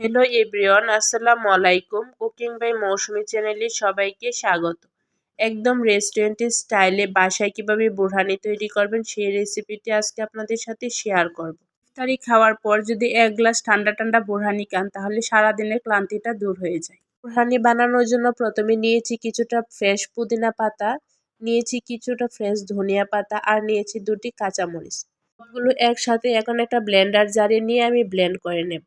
Hello everyone, আসসালামু আলাইকুম। Cooking by মৌসুমী চ্যানেলে সবাইকে স্বাগত। একদম রেস্টুরেন্টের স্টাইলে বাসায় কিভাবে বোরহানি তৈরি করবেন সেই রেসিপিটি আজকে আপনাদের সাথে শেয়ার করব। ইফতারি খাওয়ার পর যদি এক গ্লাস ঠান্ডা ঠান্ডা বোরহানি খান তাহলে সারাদিনের ক্লান্তিটা দূর হয়ে যায়। বোরহানি বানানোর জন্য প্রথমে নিয়েছি কিছুটা ফ্রেশ পুদিনা পাতা, নিয়েছি কিছুটা ফ্রেশ ধনিয়া পাতা আর নিয়েছি 2টি কাঁচামরিচ। সবগুলো একসাথে এখন একটা ব্লেন্ডার জারে নিয়ে আমি ব্লেন্ড করে নেব।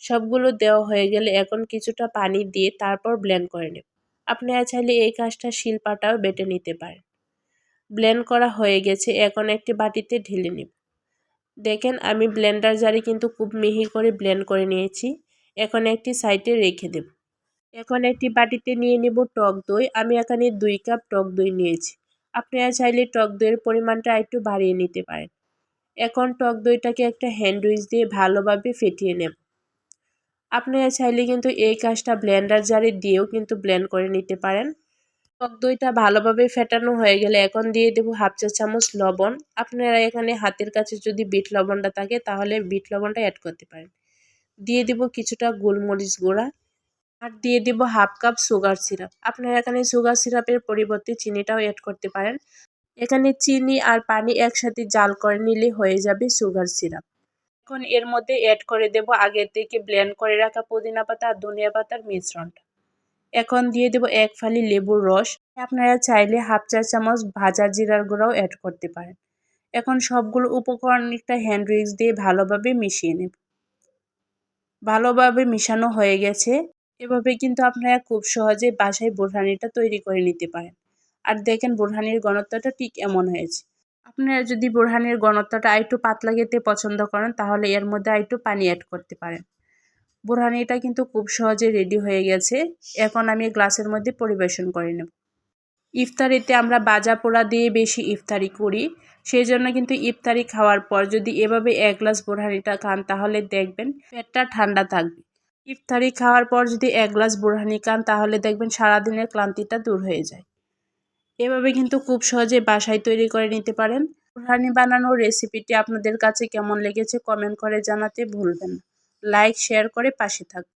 সবগুলো দেওয়া হয়ে গেলে এখন কিছুটা পানি দিয়ে তারপর ব্লেন্ড করে নেব। আপনারা চাইলে এই কাজটা শিলপাটাও বেটে নিতে পারেন। ব্লেন্ড করা হয়ে গেছে, এখন একটি বাটিতে ঢেলে নেব। দেখেন আমি ব্লেন্ডার জারে কিন্তু খুব মিহি করে ব্লেন্ড করে নিয়েছি। এখন একটি সাইডে রেখে দেব। এখন একটি বাটিতে নিয়ে নেব টক দই। আমি এখানে 2 কাপ টক দই নিয়েছি। আপনারা চাইলে টক দইয়ের পরিমাণটা একটু বাড়িয়ে নিতে পারেন। এখন টক দইটাকে একটা হ্যান্ড উইচ দিয়ে ভালোভাবে ফেটিয়ে নেব। আপনারা চাইলে কিন্তু এই কাজটা ব্লেন্ডার জারে দিয়েও কিন্তু ব্লেন্ড করে নিতে পারেন। টক দইটা ভালোভাবে ফেটানো হয়ে গেলে এখন দিয়ে দেব 1/2 চা চামচ লবণ। আপনারা এখানে হাতের কাছে যদি বিট লবণটা থাকে তাহলে বিট লবণটা অ্যাড করতে পারেন। দিয়ে দেব কিছুটা গোলমরিচ গুঁড়া আর দিয়ে দেব 1/2 কাপ সুগার সিরাপ। আপনারা এখানে সুগার সিরাপের পরিবর্তে চিনিটাও অ্যাড করতে পারেন। এখানে চিনি আর পানি একসাথে জাল করে নিলে হয়ে যাবে সুগার সিরাপ। এখন এর মধ্যে অ্যাড করে দেব আগে থেকে ব্লেন্ড করে রাখা পুদিনা পাতা আর ধনিয়া পাতার মিশ্রণটা। এখন দিয়ে দেব 1 ফালি লেবুর রস। আপনারা চাইলে 1/2 চা চামচ ভাজা জিরার গুঁড়াও অ্যাড করতে পারেন। এখন সবগুলো উপকরণ একটা হ্যান্ড উইক্স দিয়ে ভালোভাবে মিশিয়ে নেব। ভালোভাবে মিশানো হয়ে গেছে। এভাবে কিন্তু আপনারা খুব সহজে বাসায় বোরহানিটা তৈরি করে নিতে পারেন। আর দেখেন বোরহানির ঘনত্বটা ঠিক এমন হয়েছে। আপনারা যদি বোরহানির ঘনত্বটা আরেকটু পাতলা খেতে পছন্দ করেন তাহলে এর মধ্যে আরেকটু পানি অ্যাড করতে পারেন। বোরহানিটা কিন্তু খুব সহজে রেডি হয়ে গেছে। এখন আমি গ্লাসের মধ্যে পরিবেশন করে নেব। ইফতারিতে আমরা ভাজা পোড়া দিয়ে বেশি ইফতারি করি, সেই জন্য কিন্তু ইফতারি খাওয়ার পর যদি এভাবে 1 গ্লাস বোরহানিটা খান তাহলে দেখবেন পেটটা ঠান্ডা থাকবে। ইফতারি খাওয়ার পর যদি 1 গ্লাস বোরহানি খান তাহলে দেখবেন সারাদিনের ক্লান্তিটা দূর হয়ে যায়। এভাবে কিন্তু খুব সহজে বাসায় তৈরি করে নিতে পারেন। বোরহানি বানানোর রেসিপিটি আপনাদের কাছে কেমন লেগেছে কমেন্ট করে জানাতে ভুলবেন না। লাইক শেয়ার করে পাশে থাকবেন।